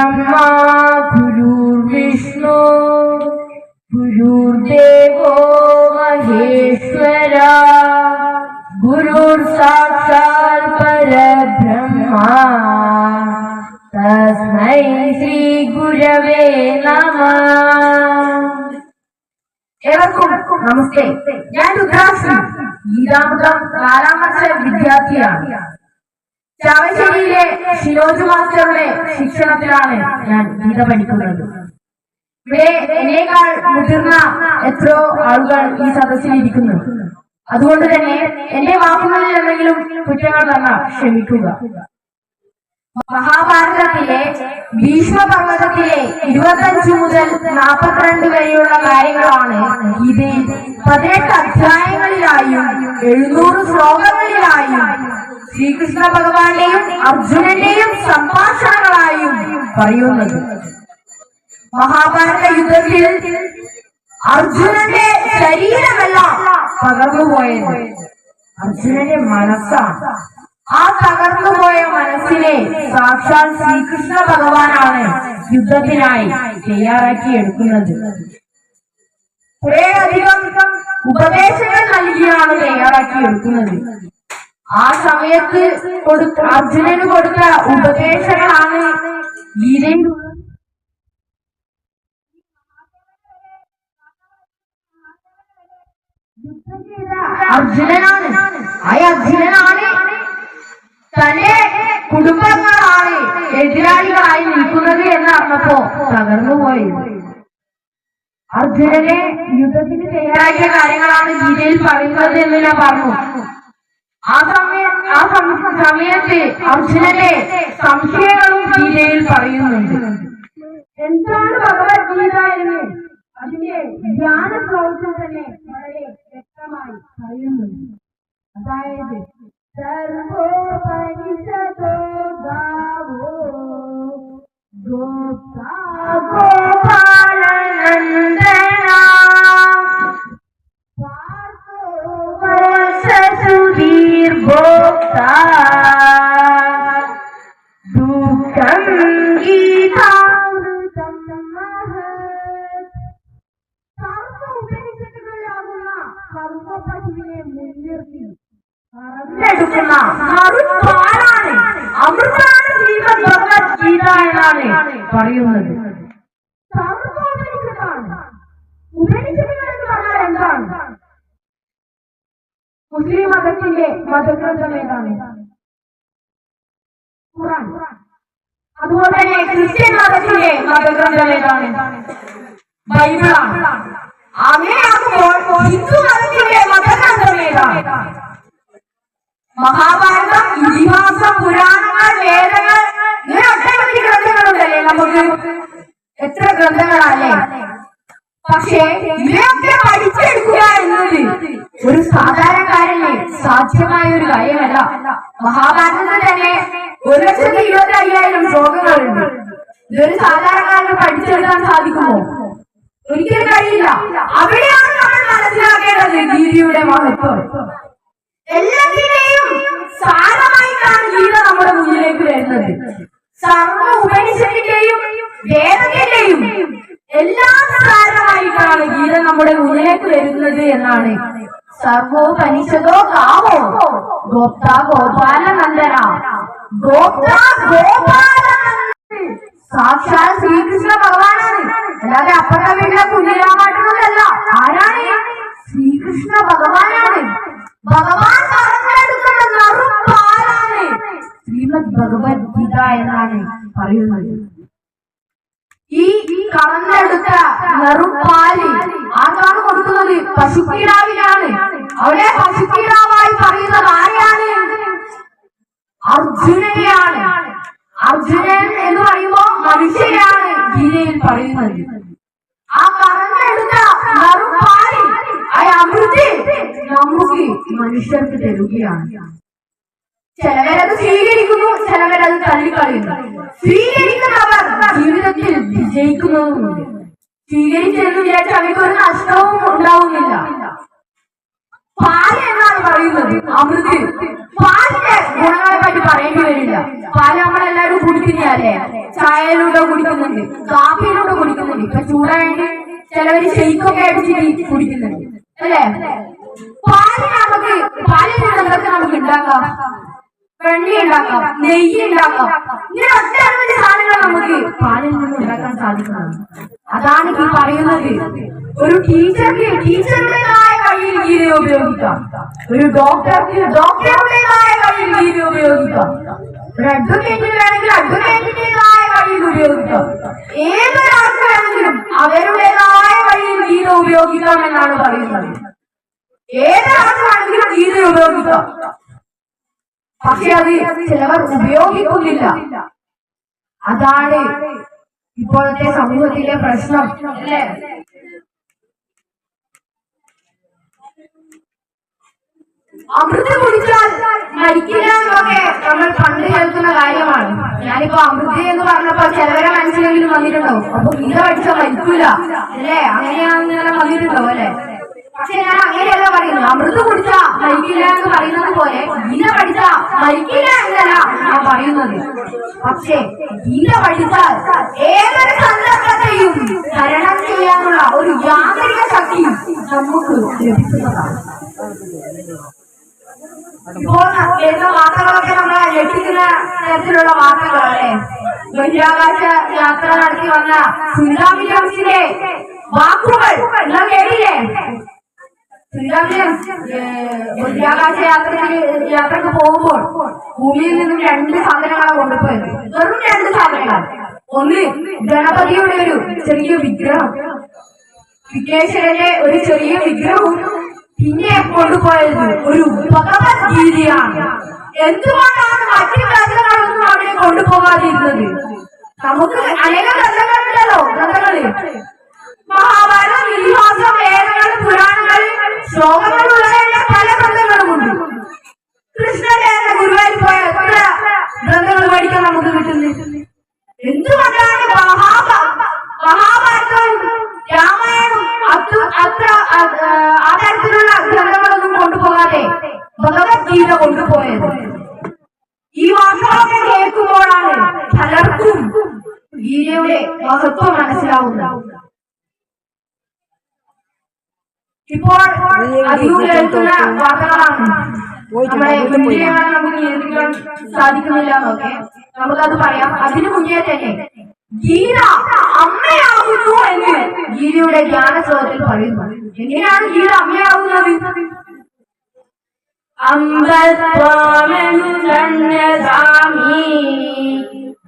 ब्रह्मा गुरुर्विष्णु गुरुर्देवो महेश्वरा गुरुर्साक्षात् परब्रह्मा तस्मै श्री गुरवे नमः. ഏവർക്കും നമസ്തേ. ഞാൻ രുദ്രാക്ഷി, ഗീതാമൃതം 4ാം വർഷ വിദ്യാർത്ഥിയാണ്. ചാവശ്ശേരിയിലെ ഷിനോജ് മാസ്റ്ററുടെ ശിക്ഷണത്തിലാണ് ഞാൻ ഗീത പഠിക്കുന്നത്. ഇവിടെ എന്നേക്കാൾ മുതിർന്ന എത്രയോ ആളുകൾ ഈ സദസ്സിൽ ഇരിക്കുന്നു. അതുകൊണ്ട് തന്നെ എന്റെ വാക്കുകളിൽ എന്തെങ്കിലും കുറ്റങ്ങൾ വന്നാൽ ക്ഷമിക്കുക. മഹാഭാരതത്തിലെ ഭീഷ്മപർവ്വതത്തിലെ 25 മുതൽ 42 വരെയുള്ള കാര്യങ്ങളാണ് ഗീതയിൽ 18 അധ്യായങ്ങളിലായും 700 ശ്ലോകങ്ങളിലായും ശ്രീകൃഷ്ണ ഭഗവാന്റെയും അർജുനന്റെയും സംഭാഷണങ്ങളായും പറയുന്നത്. മഹാഭാരത യുദ്ധത്തിൽ അർജുനന്റെ ശരീരമെല്ലാം തകർന്നുപോയത് അർജുനന്റെ മനസ്സാണ്. ആ തകർന്നുപോയ മനസ്സിനെ സാക്ഷാൽ ശ്രീകൃഷ്ണ ഭഗവാനാണ് യുദ്ധത്തിനായി തയ്യാറാക്കിയെടുക്കുന്നത്. കുറേയധികം ഉപദേശങ്ങൾ നൽകിയാണ് തയ്യാറാക്കിയെടുക്കുന്നത്. ആ സമയത്ത് അർജുനന് കൊടുത്ത ഉപദേശങ്ങളാണ് ഗീതയിൽ അർജുനനാണ്. ആ അർജുനനാണ് തന്റെ കുടുംബങ്ങളാണ് എതിരാളികളായി നിൽക്കുന്നത് എന്ന് അറിഞ്ഞപ്പോ തകർന്നുപോയത്. അർജുനനെ യുദ്ധത്തിന് തയ്യാറാക്കിയ കാര്യങ്ങളാണ് ഗീതയിൽ പറയുന്നത് എന്ന് ഞാൻ പറഞ്ഞു. ആ സമയത്ത് അർജുനന്റെ സംശയങ്ങളും ഗീതയിൽ പറയുന്നുണ്ട്. എന്താണ് ഭഗവത്ഗീത എന്ന് അതിന്റെ ധ്യാന ശ്ലോകം തന്നെ വളരെ വ്യക്തമായി പറയുന്നുണ്ട്. അതായത് സർവോപനിഷദോ ഗാവോ ഗോപ്താ ഗോപാലനന്ദനാ പാർത്ഥോ വത്സസുധീർ ഭോക്താ ദുഃഖം ഗീതാമൃതം മഹത്. സർവോപനിഷത്തുകളിലാകുന്ന സർവപശുവിനെ മുൻനിർത്തി എടുക്കുന്ന മറുപാലാണ് അമൃതാണ് ശ്രീമദ് ഭഗവത്ഗീത എന്നാണ് പറയുന്നത്. സർവോപനിഷത്താണ്. ഉപനിഷത്തുകൾ എന്ന് പറഞ്ഞാൽ എന്താണ്? മുസ്ലിം മതത്തിന്റെ മതഗ്രന്ഥം ഏതാണ്? ഖുർആൻ. അതുപോലെ തന്നെ ക്രിസ്ത്യൻ മതത്തിന്റെ മതഗ്രന്ഥം ഏതാണ്? ബൈബിളാണ്. അങ്ങനെയാകുമ്പോൾ ഹിന്ദു മതത്തിന്റെ മതഗ്രന്ഥം ഏതാണ്? മഹാഭാരതം, ഇതിഹാസം, പുരാണങ്ങൾ, വേദങ്ങൾ, ഇങ്ങനെ ഒട്ടനവധി ഗ്രന്ഥങ്ങളുണ്ടല്ലേ നമുക്ക്. എത്ര ഗ്രന്ഥങ്ങളല്ലേ. പക്ഷേ ഇവയൊക്കെ പഠിച്ചെടുക്കുക എന്നത് ഒരു സാധാരണക്കാരന് സാധ്യമായ ഒരു കാര്യമല്ല. മഹാഭാരതത്തിൽ തന്നെ 1,25,000 ശ്ലോകങ്ങളുണ്ട്. ഇതൊരു സാധാരണക്കാരന് പഠിച്ചെടുക്കാൻ സാധിക്കുമോ? ഒരിക്കലും കഴിയില്ല. അവിടെയാണ് നമ്മൾ മനസ്സിലാക്കേണ്ടത് ഗീതയുടെ മഹത്വം. എല്ലാത്തിനെയും സാരമായിട്ടാണ് ഗീത നമ്മുടെ മുന്നിലേക്ക് വരുന്നത്. സർവ ഉപനിഷത്തിന്റെയും വേദത്തിന്റെയും എല്ലാം സാരമായിട്ടാണ് ഗീത നമ്മുടെ മുന്നിലേക്ക് വരുന്നത് എന്നാണ്. സർവോപനിഷദോ ഗാവോ ഗോപ്താ ഗോപാലനന്ദന. ഗോപ്താ ഗോപാലനന്ദൻ സാക്ഷാൽ ശ്രീകൃഷ്ണ ഭഗവാനാണ്. അല്ലാതെ അപ്പുറത്തെ വീട്ടിലെ കുഞ്ഞിരാമാട്ടനല്ല. ആരാണ്? ശ്രീകൃഷ്ണ ഭഗവാനാണ്. ഭഗവാൻ പറഞ്ഞെടുക്കുന്ന നറുപ്പാലാണ് ശ്രീമദ് ഭഗവത്ഗീത എന്നാണ് പറയുന്നത്. ഈ കറന്നെടുത്ത നറുപ്പാല് ആർക്കാണ് കൊടുക്കുന്നത്? പശുക്കിടാവിനാണ്. അവിടെ പശുക്കിടാവായി പറയുന്നത് ആരെയാണ്? അർജുനനെയാണ്. അർജുനൻ എന്ന് പറയുമ്പോ മനുഷ്യനാണ് ഗീതയിൽ പറയുന്നത്. ആ കറന്നെടുത്ത നറുപ്പാല് അമൃത് നമുക്ക് മനുഷ്യർക്ക് തരുകയാണ്. ചിലവരത് സ്വീകരിക്കുന്നു, ചിലവരത് തള്ളിക്കളയുന്നു. സ്വീകരിക്കുന്നവർ ജീവിതത്തിൽ വിജയിക്കുന്നതുമുണ്ട്. സ്വീകരിച്ചെന്ന് വിചാരിച്ച് അവർക്കൊരു നഷ്ടവും ഉണ്ടാവുന്നില്ല. പാല് എന്നാണ് പറയുന്നത്, അമൃത്. പാലിന്റെ ഗുണങ്ങളെ പറ്റി പറയേണ്ടി വരില്ല. പാല് നമ്മളെല്ലാരും കുടിക്കുന്നതല്ലേ, ചായയിലൂടെ കുടിക്കുന്നുണ്ട്, കാപ്പിയിലൂടെ കുടിക്കുന്നുണ്ട്, ഇപ്പൊ ചൂടായിട്ട് ചിലവര് ഷെയ്ക്കൊക്കെ അടിച്ചിട്ട് കുടിക്കുന്നുണ്ട് അല്ലേ. പാലിൽ നിന്ന് എന്തൊക്കെ നമുക്ക് ഉണ്ടാക്കാം? വെണ്ണ ഉണ്ടാക്കാം, നെയ്യ് ഉണ്ടാക്കാം, ഇങ്ങനെ ഒട്ടനവധി സാധനങ്ങൾ നമുക്ക് പാലിൽ നിന്ന് ഉണ്ടാക്കാൻ സാധിക്കുന്നതാണ്. അതാണ് ഈ പറയുന്നത്. ഒരു ടീച്ചറുടേതായ വഴിയിൽ ഗീത ഉപയോഗിക്കാം, ഒരു ഡോക്ടറുടേതായ വഴിയിൽ ഗീത ഉപയോഗിക്കാം, ഒരു അഡ്വക്കേറ്റിന് വേണമെങ്കിൽ അഡ്വക്കേറ്റിന്റേതായ വഴിയിൽ ഉപയോഗിക്കാം, ഏതൊരാൾക്ക് വേണമെങ്കിലും അവരുടേതായ വഴിയിൽ ഗീത ഉപയോഗിക്കാം എന്നാണ് പറയുന്നത്. ഏതൊരാൾക്ക് വേണമെങ്കിലും ഗീത ഉപയോഗിക്കാം. പക്ഷെ അത് ചിലവർ ഉപയോഗിക്കുന്നില്ല. അതാണ് ഇപ്പോഴത്തെ സമൂഹത്തിലെ പ്രശ്നം അല്ലേ. അമൃത് കുടിച്ചാൽ മരിക്കില്ല എന്നൊക്കെ നമ്മൾ പണ്ട് കേൾക്കുന്ന കാര്യമാണ്. ഞാനിപ്പോ അമൃത് എന്ന് പറഞ്ഞപ്പോ ചിലവരെ മനസ്സിലെങ്കിലും വന്നിട്ടുണ്ടാവും, അപ്പൊ ഗീത പഠിച്ചാൽ മരിക്കൂല അല്ലേ, അങ്ങനെയാണെന്ന് വന്നിട്ടുണ്ടാവും അല്ലെ. പക്ഷെ ഞാൻ അങ്ങനെയല്ല പറയുന്നത്. അമൃത് കുടിച്ചാ മരിക്കില്ല എന്ന് പറയുന്നത് പോലെ ഗീത പഠിച്ചാ മരിക്കില്ല എന്നല്ല ഞാൻ പറയുന്നത്. പക്ഷെ ഗീത പഠിച്ചാൽ ഏതൊരു സന്ദർഭത്തെയും തരണം ചെയ്യാനുള്ള ഒരു യാന്ത്രിക ശക്തി നമുക്ക് ലഭിക്കുന്നതാണ്. ഇപ്പോൾ വരുന്ന വാർത്തകളൊക്കെ നമ്മളെ ഞെട്ടിക്കുന്ന തരത്തിലുള്ള വാർത്തകളല്ലേ. ബഹിരാകാശ യാത്ര നടത്തി വന്ന സുനിത വില്യംസിന്റെ വാക്കുകൾ നിങ്ങൾ കേട്ടില്ലേ? സുനിത വില്യംസ് ബഹിരാകാശ യാത്രക്ക് പോകുമ്പോൾ ഭൂമിയിൽ നിന്നും 2 സാധനങ്ങളാണ് കൊണ്ടുപോയത്. വെറും 2 സാധനങ്ങൾ. ഒന്ന് ഗണപതിയുടെ ഒരു ചെറിയ വിഗ്രഹം, വിഘ്നേശ്വരന്റെ ഒരു ചെറിയ വിഗ്രഹവും, പിന്നെ കൊണ്ടുപോയത് ഒരു ഭഗവത്ഗീതയാണ്. എന്തുകൊണ്ടാണ് മറ്റു ഗ്രന്ഥങ്ങളൊന്നും അവിടെ കൊണ്ടുപോകാതിരുന്നത്? നമുക്ക് അനേകം ഗ്രന്ഥങ്ങളുണ്ടല്ലോ, ഗ്രന്ഥങ്ങള് മഹാഭാരതം, ഇതിഹാസം, വേദങ്ങൾ, പുരാണങ്ങൾ, ശ്ലോകങ്ങളുള്ള പല ഗ്രന്ഥങ്ങളുമുണ്ട്. കൃഷ്ണന്റെ ഗുരുവായൂർ പോയ എത്ര ഗ്രന്ഥങ്ങൾ പഠിക്കാൻ നമുക്ക് കിട്ടുന്നത്? എന്തുകൊണ്ടാണ് മഹാഭാരതവും രാമായണവും അത്ര ആ തരത്തിലുള്ള ഗ്രന്ഥങ്ങളൊന്നും കൊണ്ടുപോകാതെ ഭഗവത്ഗീത കൊണ്ടുപോയത്? ഈ വാക്കുകളൊക്കെ കേൾക്കുമ്പോഴാണ് പലർക്കും ഗീതയുടെ മഹത്വം മനസ്സിലാവുന്നത്. ഇപ്പോൾ അധികം കേൾക്കുന്ന വാർത്തകളാണ് നമ്മളെ ഇന്ത്യയാണ് നമുക്ക് നിയന്ത്രിക്കാൻ സാധിക്കുന്നില്ല എന്നൊക്കെ നമുക്കത് പറയാം. അതിനു മുന്നേ തന്നെ ഗീത അമ്മയാകുന്നു എന്ന് ഗീതയുടെ ജ്ഞാനശ്ലോകത്തിൽ പറയുന്നു. എങ്ങനെയാണ് ഗീത അമ്മയാകുന്നത്?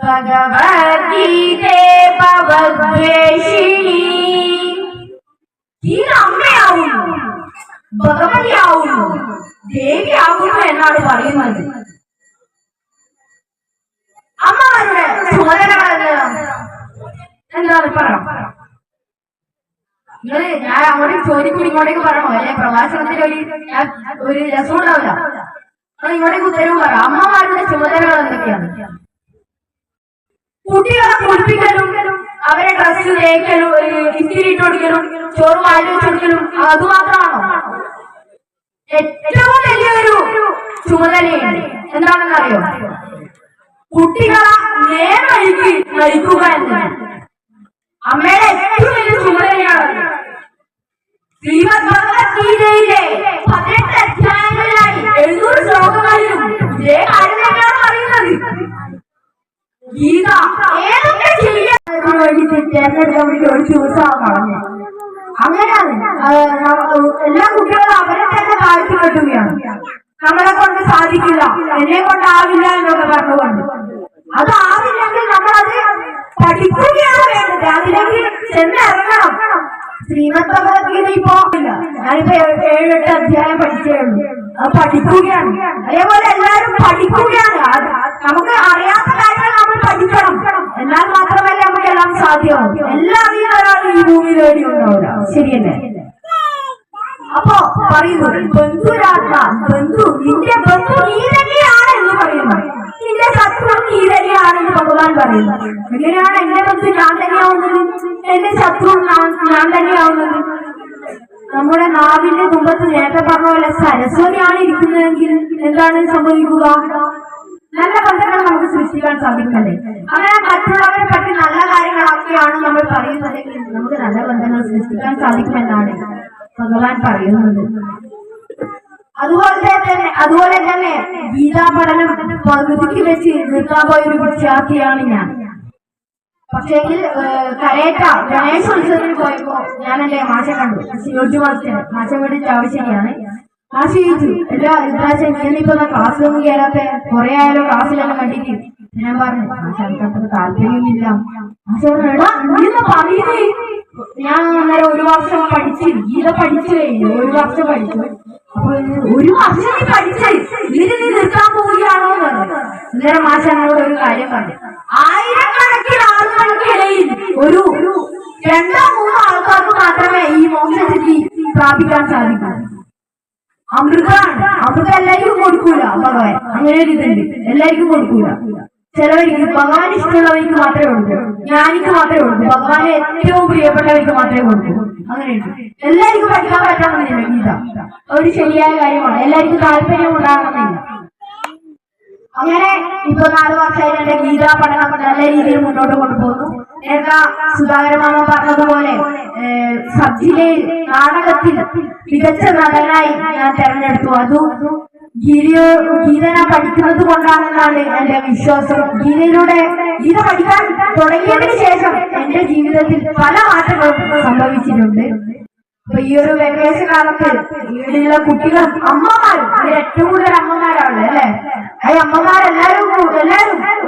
ഭഗവത്ഗീതേ ഭവദ്വേഷിണി. ഗീത അമ്മയാവുന്നു, ഭഗവതിയാവുന്നു, ദേവിയാവുന്നു എന്നാണ് പറയുന്നത്. അമ്മമാരുടെ ചുമതലകൾ എന്താണ് പറയാം? ഞാൻ അങ്ങോട്ട് ചോദിക്കൂടി ഇങ്ങോട്ടേക്ക് പറയണോ? അല്ലെ പ്രഭാഷണത്തിന് ഒരു രസം ഉണ്ടാവില്ല. അത് ഇങ്ങോട്ടേക്ക് ഉത്തരവും പറയാം. അമ്മമാരുടെ ചുമതലകൾ എന്തൊക്കെയാണ്? കുട്ടികളെ കുളിപ്പിക്കലും, അവരെ ഡ്രസ് തേക്കലും, ഇത്തിരിട്ട് കൊടുക്കലും, ചോറ് വാരി വെച്ചെടുക്കലും അതുമാത്രമാണോ? ഏറ്റവും വലിയൊരു ചുമതലയാണ്. എന്താണെന്നറിയോ? കുട്ടികളെ നേർവഴിക്ക് നയിക്കുക എന്നത് അമ്മയുടെ ഏറ്റവും വലിയ ചുമതലയാണ്. ശ്രീമദ് ഭഗവത്ഗീതയിലെ 18 അധ്യായങ്ങളിലായി 700 ശ്ലോകങ്ങളിലും ഇതേ കാര്യം തന്നെയാണ് പറയുന്നത്. ഗീത ഏതൊക്കെ ചെയ്യാൻ വേണ്ടി തിരഞ്ഞെടുക്കാൻ വേണ്ടി ഒരു ദിവസമാണ് പറഞ്ഞത്. അങ്ങനെയാണ് എല്ലാ കുട്ടികളും അവരെ തന്നെ താഴ്ത്തി കെട്ടുകയാണ്. നമ്മളെ കൊണ്ട് സാധിക്കില്ല, എന്നെ കൊണ്ടാവില്ല എന്നൊക്കെ പറഞ്ഞുകൊണ്ട്. അതാവില്ലെങ്കിൽ നമ്മളത് പഠിക്കുകയാണ് വേണ്ടത്, അതിലേക്ക് ചെന്നിറങ്ങണം. ശ്രീമദ് ഭഗവത്ഗീത ഇപ്പോ ഞാനിപ്പോ 7-8 അധ്യായം പഠിച്ചേ ഉള്ളൂ. അത് പഠിക്കുകയാണ്. അതേപോലെ എല്ലാവരും പഠിക്കുകയാണ്. നമുക്ക് അറിയാത്ത കാര്യങ്ങൾ നമ്മൾ പഠിക്കണം. എന്നാൽ മാത്രമല്ല നമുക്ക് എല്ലാം സാധ്യമാവും. എല്ലാം അറിയുന്ന ഒരാൾ ഈ ഭൂമിയിൽ വേണ്ടി ഉണ്ടാവില്ല. ശരിയല്ലേ? അപ്പോ പറയുന്നു ബന്ധുരാത്മ, ബന്ധു നിന്റെ ബന്ധു നീ തന്നെയാണ് എന്ന് പറയുന്നു. നിന്റെ ശത്രു നീ തന്നെയാണെന്ന് ഭഗവാൻ പറയുന്നു. എങ്ങനെയാണ് എന്റെ ബന്ധു ഞാൻ തന്നെയാവുന്നത്, എന്റെ ശത്രു ഞാൻ തന്നെയാവുന്നത്? നമ്മുടെ നാവിന്റെ തുമ്പത്ത് നേരത്തെ പറഞ്ഞ പോലെ സരസ്വതിയാണ് ഇരിക്കുന്നതെങ്കിൽ എന്താണ് സംഭവിക്കുക? നല്ല ബന്ധങ്ങൾ നമുക്ക് സൃഷ്ടിക്കാൻ സാധിക്കണ്ടേ? അങ്ങനെ മറ്റുള്ളവരെ പറ്റി നല്ല കാര്യങ്ങളൊക്കെയാണ് നമ്മൾ പറയുന്നതെങ്കിൽ നമുക്ക് നല്ല ബന്ധങ്ങൾ സൃഷ്ടിക്കാൻ സാധിക്കുമെന്നാണ് ഭഗവാൻ പറയുന്നത്. അതുപോലെ തന്നെ ഗീതാ പഠനം പകുതിക്ക് വെച്ച് നിർത്താൻ പോയ ഒരു വിദ്യാർത്ഥിയാണ് ഞാൻ. പക്ഷേങ്കിൽ കരേറ്റ ഗണേശോത്സവത്തിന് പോയപ്പോ ഞാൻ എന്റെ മാഷെ കണ്ടു. ശിവജി മാഷ വീട് ചാവശ്ശേരിയാണ്. മാഷ ചോദിച്ചു, എല്ലാ ഇതാച്ച ഞാനിപ്പോ ക്ലാസ്സിലൊന്നും കയറാത്ത കുറെ ആയാലും ക്ലാസ്സിലെല്ലാം കണ്ടിട്ട്. ഞാൻ പറഞ്ഞു മാഷ എനിക്ക് അത്ര താല്പര്യമൊന്നുമില്ല. മാഷ എടാ നീന്ന് പറയുന്നേ. ഞാൻ അന്നേരം ഒരു വർഷം പഠിച്ചു, ഗീത പഠിച്ചു കഴിഞ്ഞു. ഒരു വർഷം പഠിച്ചു. അപ്പൊ ഒരു വർഷം നീ പഠിച്ചേ ഇതിന് നീ നിർത്താൻ പോവുകയാണോ എന്ന് പറഞ്ഞു. അന്നേരം മാഷ എന്നോട് ഒരു കാര്യം പറഞ്ഞു, ആയിരക്കണക്കിന് ആളുകൾക്കിടയിൽ ഒരു 2-3 ആൾക്കാർക്ക് മാത്രമേ ഈ മോക്ഷസിദ്ധി പ്രാപിക്കാൻ സാധിക്കൂ. അമൃതാണ്. അമൃതം എല്ലാവർക്കും കൊടുക്കൂല ഭഗവാൻ. അങ്ങനെ ഒരു ഇതുണ്ട്, എല്ലാവർക്കും കൊടുക്കൂല. ചിലവർക്ക് ഭഗവാൻ ഇഷ്ടമുള്ളവർക്ക് മാത്രമേ കൊടുക്കൂ, ജ്ഞാനിക്ക് മാത്രമേ കൊടുക്കൂ, ഭഗവാന് ഏറ്റവും പ്രിയപ്പെട്ടവർക്ക് മാത്രമേ കൊടുക്കൂ. അങ്ങനെയുണ്ട്. എല്ലാവർക്കും പഠിക്കാൻ പറ്റണമെന്നില്ല ഗീത. ഒരു ശരിയായ കാര്യമാണ്. എല്ലാവർക്കും താല്പര്യം ഉണ്ടാകണമെന്നില്ല. അങ്ങനെ ഇപ്പൊ 4 വർഷമായി എന്റെ ഗീതാ പഠനം നല്ല രീതിയിൽ മുന്നോട്ട് കൊണ്ടുപോകുന്നു. നേരത്തെ സുധാകരമാമ പറഞ്ഞതുപോലെ സബ്ജിലയിൽ നാടകത്തിൽ മികച്ച നടനായി ഞാൻ തെരഞ്ഞെടുത്തു. അതും ഗീത ഞാൻ പഠിക്കുന്നത് കൊണ്ടാണെന്നാണ് എന്റെ വിശ്വാസം. ഗീത പഠിക്കാൻ തുടങ്ങിയതിനു ശേഷം എന്റെ ജീവിതത്തിൽ പല മാറ്റങ്ങളും സംഭവിച്ചിട്ടുണ്ട്. അപ്പൊ ഈ ഒരു വെക്കേഷൻ കാലത്ത് വീട്ടിലുള്ള കുട്ടികൾ, അമ്മമാരും, ഏറ്റവും കൂടുതൽ അമ്മമാരാണ് അല്ലെ. ഈ അമ്മമാരെല്ലാരും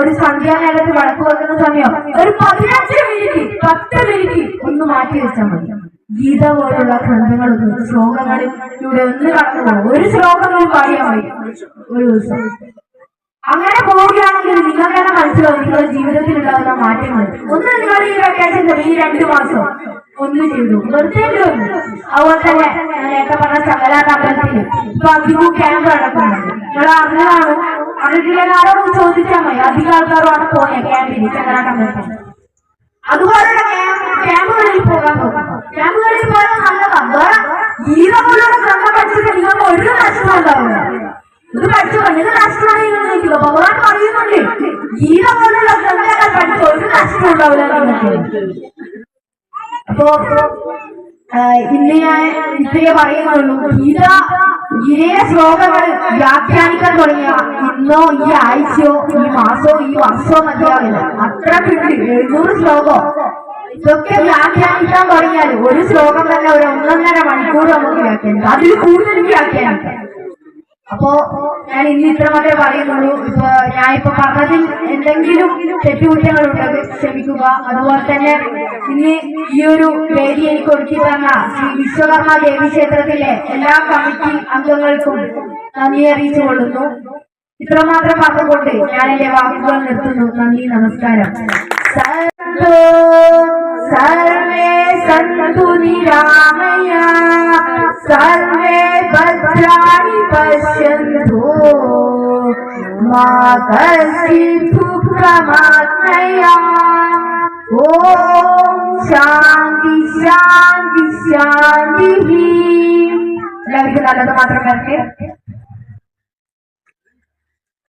ഒരു സന്ധ്യാനേരത്ത് വിളക്ക് വെക്കുന്ന സമയം ഒരു 15 മിനിറ്റ് 10 മിനിറ്റ് ഒന്ന് മാറ്റി വെച്ചാൽ മതി. ഗീത പോലുള്ള ഗ്രന്ഥങ്ങളൊന്നും ശ്ലോകങ്ങളിലൂടെ ഒന്ന് കടന്നു പോകും. ഒരു ശ്ലോകങ്ങൾ പാടിയാൽ മതി ഒരു ദിവസം. അങ്ങനെ പോവുകയാണെങ്കിൽ നിങ്ങൾക്ക് തന്നെ മനസ്സിലാവും നിങ്ങളുടെ ജീവിതത്തിൽ ഉണ്ടാകുന്ന മാറ്റങ്ങൾ. ഒന്ന് നിങ്ങൾ ഈ വെക്കേഷൻ ഈ 2 മാസം ഒന്ന് ചെയ്തു വെറുതെ വന്നു. അതുപോലെ തന്നെ നേരത്തെ പറഞ്ഞ ചങ്ങലാട്ട് അമ്പലത്തിൽ ഇപ്പൊ അധികവും ക്യാമ്പ് നടക്കുന്നുണ്ട്. നിങ്ങൾ അറിഞ്ഞതാണോ? അറിയില്ലാരോട് ചോദിച്ചാൽ മതി. അധികം ആൾക്കാരും അവിടെ പോയ ക്യാമ്പിന് ചങ്ങലാട്ട് അമ്പലത്തിൽ. അതുപോലുള്ള ക്യാമ്പുകളിൽ പോകാൻ നോക്കാം. ക്യാമ്പുകളിൽ പോയാൽ നല്ലതാണ്. വേറെ ഗീത പോലുള്ള ഗ്രന്ഥം പഠിച്ചിട്ട് നിങ്ങൾക്ക് ഒരു നഷ്ടം ഉണ്ടാവില്ല. ഇത് പഠിച്ചു ഇത് നഷ്ടമാണെന്ന് ചോദിക്കുക. ഭഗവാൻ പറയുന്നുണ്ട് ഗീത പോലുള്ള ഗ്രന്ഥങ്ങൾ പഠിച്ച ഒരു നഷ്ടം ഉണ്ടാവില്ല നിങ്ങൾക്ക്. അപ്പോ ഇന്ന് ഞാൻ ഇത്രയേ പറയുന്നുള്ളൂ. ഗീതയിലെ ശ്ലോകങ്ങൾ വ്യാഖ്യാനിക്കാൻ തുടങ്ങിയ ഇന്നോ ഈ ആഴ്ചയോ ഈ മാസമോ ഈ വർഷമോ മതിയാവില്ല. അത്രക്കുണ്ട്. 700 ശ്ലോകം. ഇതൊക്കെ വ്യാഖ്യാനിക്കാൻ തുടങ്ങിയാൽ ഒരു ശ്ലോകം തന്നെ ഒരു 1.5 മണിക്കൂർ നമുക്ക് വ്യാഖ്യാനിക്കാം. അതിൽ കൂടുതൽ വ്യാഖ്യാനിക്കാം. അപ്പോ ഞാൻ ഇന്ന് ഇത്ര മാത്രമേ പറയുന്നുള്ളൂ. ഞാനിപ്പോ പറഞ്ഞതിൽ എന്തെങ്കിലും തെറ്റുകുറ്റങ്ങളുണ്ടെങ്കിൽ ക്ഷമിക്കുക. അതുപോലെ തന്നെ ഇന്ന് ഈ ഒരു വേദി എനിക്ക് ഒരുക്കി തന്ന ശ്രീ വിശ്വകർമ്മ ദേവി ക്ഷേത്രത്തിലെ എല്ലാ കമ്മിറ്റി അംഗങ്ങൾക്കും നന്ദി അറിയിച്ചു കൊള്ളുന്നു. ഇത്രമാത്രം പറഞ്ഞുകൊണ്ട് ഞാൻ എന്റെ വാക്കുകൾ നിർത്തുന്നു. നന്ദി, നമസ്കാരം. സർവേ സന്തു നിരാമയ സർവേ ഭദ്രാണി പശ്യന്തു മാ കശ്ചിത് ദുഃഖമാത്മയാ. ഓം ശാന്തി ശാന്തി ശാന്തി. എല്ലാവർക്കും നല്ലത് മാത്രം വരട്ടെ.